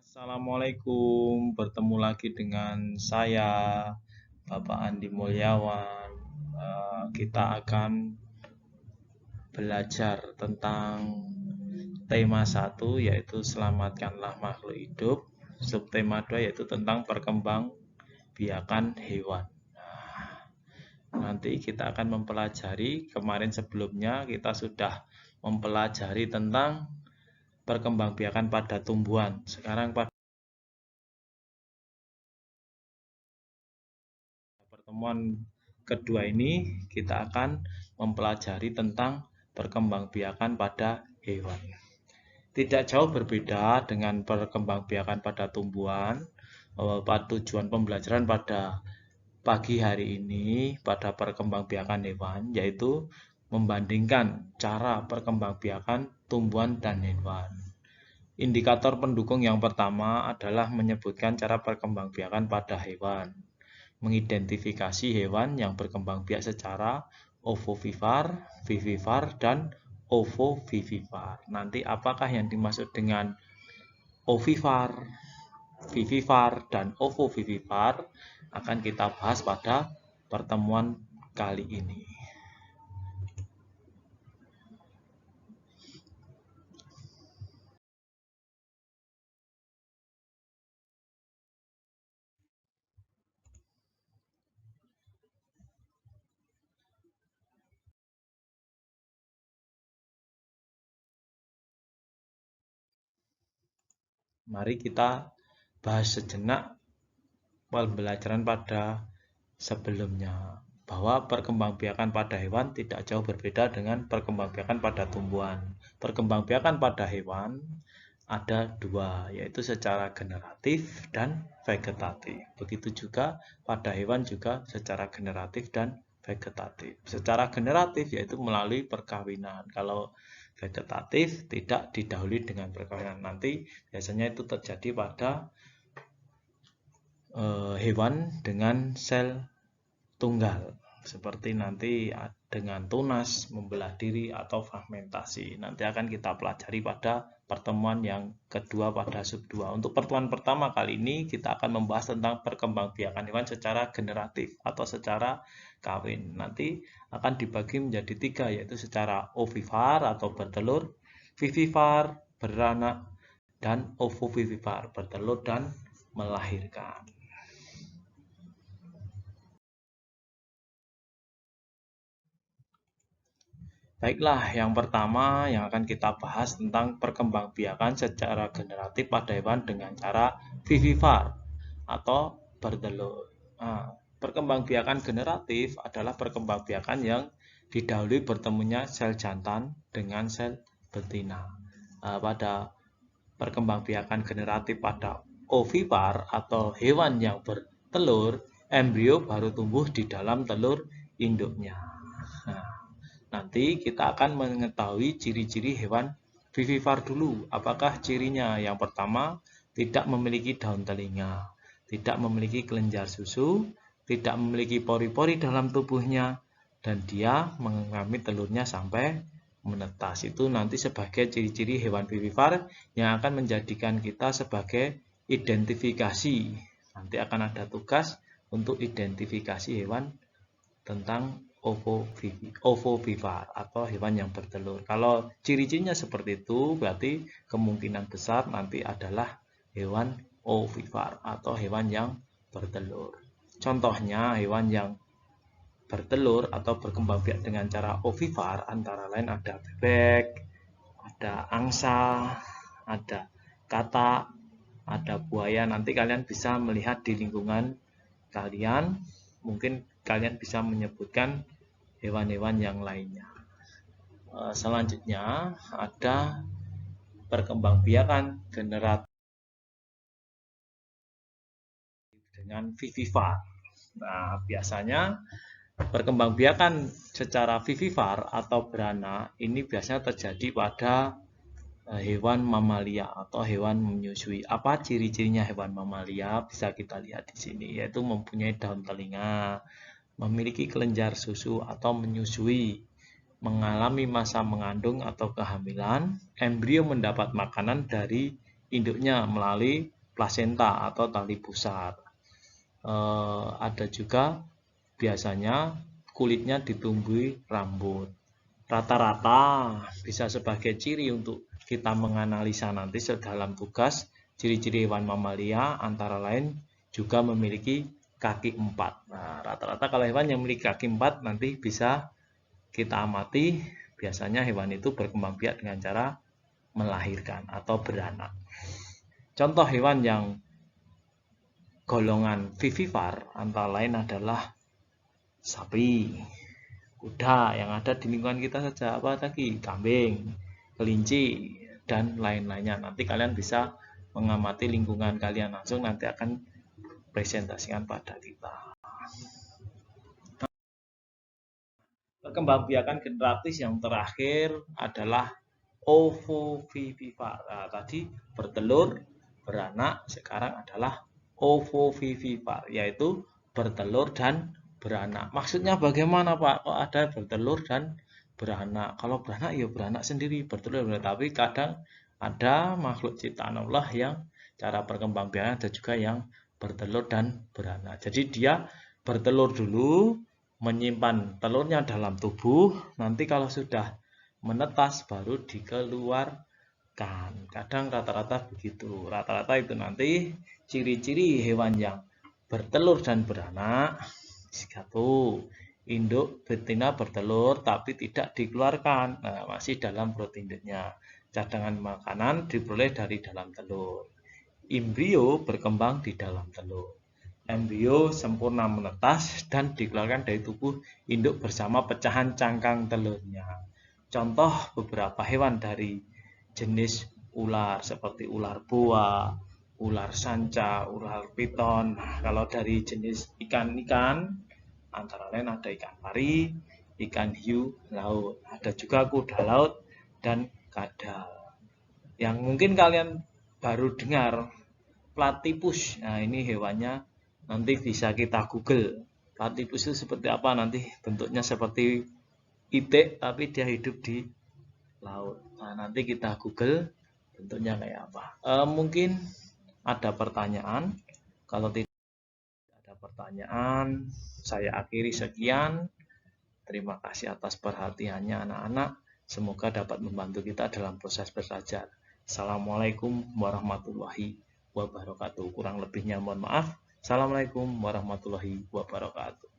Assalamualaikum, bertemu lagi dengan saya, Bapak Andi Mulyawan. Kita akan belajar tentang tema 1 yaitu selamatkanlah makhluk hidup. Subtema 2 yaitu tentang perkembangbiakan hewan. Nanti kita akan mempelajari, kemarin sebelumnya kita sudah mempelajari tentang perkembangbiakan pada tumbuhan. Sekarang pada pertemuan kedua ini kita akan mempelajari tentang perkembangbiakan pada hewan. Tidak jauh berbeda dengan perkembangbiakan pada tumbuhan. Tujuan pembelajaran pada pagi hari ini pada perkembangbiakan hewan yaitu membandingkan cara perkembangbiakan tumbuhan dan hewan. Indikator pendukung yang pertama adalah menyebutkan cara perkembangbiakan pada hewan. Mengidentifikasi hewan yang berkembang biak secara ovovivipar, vivipar, dan ovovivipar. Nanti apakah yang dimaksud dengan ovipar, vivipar, dan ovovivipar akan kita bahas pada pertemuan kali ini. Mari kita bahas sejenak pembelajaran pada sebelumnya, bahwa perkembangbiakan pada hewan tidak jauh berbeda dengan perkembangbiakan pada tumbuhan. Perkembangbiakan pada hewan ada dua, yaitu secara generatif dan vegetatif. Begitu juga pada hewan juga secara generatif dan vegetatif. Secara generatif yaitu melalui perkawinan. Kalau vegetatif tidak didahului dengan perkawinan. Nanti biasanya itu terjadi pada hewan dengan sel tunggal, seperti nanti dengan tunas, membelah diri, atau fragmentasi. Nanti akan kita pelajari pada pertemuan yang kedua pada sub 2. Untuk pertemuan pertama kali ini kita akan membahas tentang perkembangbiakan hewan secara generatif atau secara kawin. Nanti akan dibagi menjadi 3, yaitu secara ovipar atau bertelur, vivipar beranak, dan ovovivipar bertelur dan melahirkan. Baiklah, yang pertama yang akan kita bahas tentang perkembangbiakan secara generatif pada hewan dengan cara vivipar atau bertelur. Perkembangbiakan generatif adalah perkembangbiakan yang didahului bertemunya sel jantan dengan sel betina. Pada perkembangbiakan generatif pada ovipar atau hewan yang bertelur, embrio baru tumbuh di dalam telur induknya. Nanti kita akan mengetahui ciri-ciri hewan vivipar dulu. Apakah cirinya? Yang pertama, tidak memiliki daun telinga, tidak memiliki kelenjar susu, tidak memiliki pori-pori dalam tubuhnya, dan dia mengami telurnya sampai menetas. Itu nanti sebagai ciri-ciri hewan vivipar yang akan menjadikan kita sebagai identifikasi. Nanti akan ada tugas untuk identifikasi hewan tentang ovovivipar atau hewan yang bertelur. Kalau ciri-cirinya seperti itu, berarti kemungkinan besar nanti adalah hewan ovipar atau hewan yang bertelur. Contohnya hewan yang bertelur atau berkembang biak dengan cara ovipar antara lain ada bebek, ada angsa, ada katak, ada buaya. Nanti kalian bisa melihat di lingkungan kalian, mungkin kalian bisa menyebutkan hewan-hewan yang lainnya. Selanjutnya ada perkembangbiakan generatif dengan vivipar. Nah, biasanya perkembangbiakan secara vivipar atau beranak ini biasanya terjadi pada hewan mamalia atau hewan menyusui. Apa ciri-cirinya hewan mamalia? Bisa kita lihat di sini, yaitu mempunyai daun telinga, memiliki kelenjar susu atau menyusui, mengalami masa mengandung atau kehamilan, embrio mendapat makanan dari induknya melalui plasenta atau tali pusar. Ada juga biasanya kulitnya ditumbuhi rambut. Rata-rata bisa sebagai ciri untuk kita menganalisa nanti dalam tugas ciri-ciri hewan mamalia antara lain juga memiliki kaki 4. Nah, rata-rata kalau hewan yang memiliki kaki 4 nanti bisa kita amati biasanya hewan itu berkembang biak dengan cara melahirkan atau beranak. Contoh hewan yang golongan vivipar antara lain adalah sapi, kuda yang ada di lingkungan kita saja, apa tadi, kambing, kelinci, dan lain-lainnya. Nanti kalian bisa mengamati lingkungan kalian langsung, nanti akan presentasikan pada kita. Perkembangbiakan generatif yang terakhir adalah ovovivipar. Nah, tadi bertelur, beranak, sekarang adalah ovovivipar, yaitu bertelur dan beranak. Maksudnya bagaimana, Pak? Kok ada bertelur dan beranak? Kalau beranak ya beranak sendiri, bertelur beranak. Tapi kadang ada makhluk ciptaan Allah yang cara perkembangbiakan ada juga yang bertelur dan beranak. Jadi dia bertelur dulu, menyimpan telurnya dalam tubuh, nanti kalau sudah menetas baru dikeluarkan. Kadang rata-rata begitu. Rata-rata itu nanti ciri-ciri hewan yang bertelur dan beranak. Satu, induk betina bertelur tapi tidak dikeluarkan. Nah, masih dalam proteinnya. Cadangan makanan diperoleh dari dalam telur. Embrio berkembang di dalam telur. Embrio sempurna menetas dan dikeluarkan dari tubuh induk bersama pecahan cangkang telurnya. Contoh beberapa hewan dari jenis ular seperti ular boa, ular sanca, ular piton. Nah, kalau dari jenis ikan-ikan antara lain ada ikan pari, ikan hiu laut, ada juga kuda laut dan kadal. Yang mungkin kalian baru dengar, platypus. Nah, ini hewannya nanti bisa kita Google. Platypus itu seperti apa, nanti bentuknya seperti itik tapi dia hidup di laut. Nah, nanti kita Google bentuknya kayak apa. Mungkin ada pertanyaan. Kalau tidak ada pertanyaan, saya akhiri sekian. Terima kasih atas perhatiannya anak-anak. Semoga dapat membantu kita dalam proses belajar. Assalamualaikum warahmatullahi wabarakatuh. Kurang lebihnya mohon maaf. Assalamualaikum warahmatullahi wabarakatuh.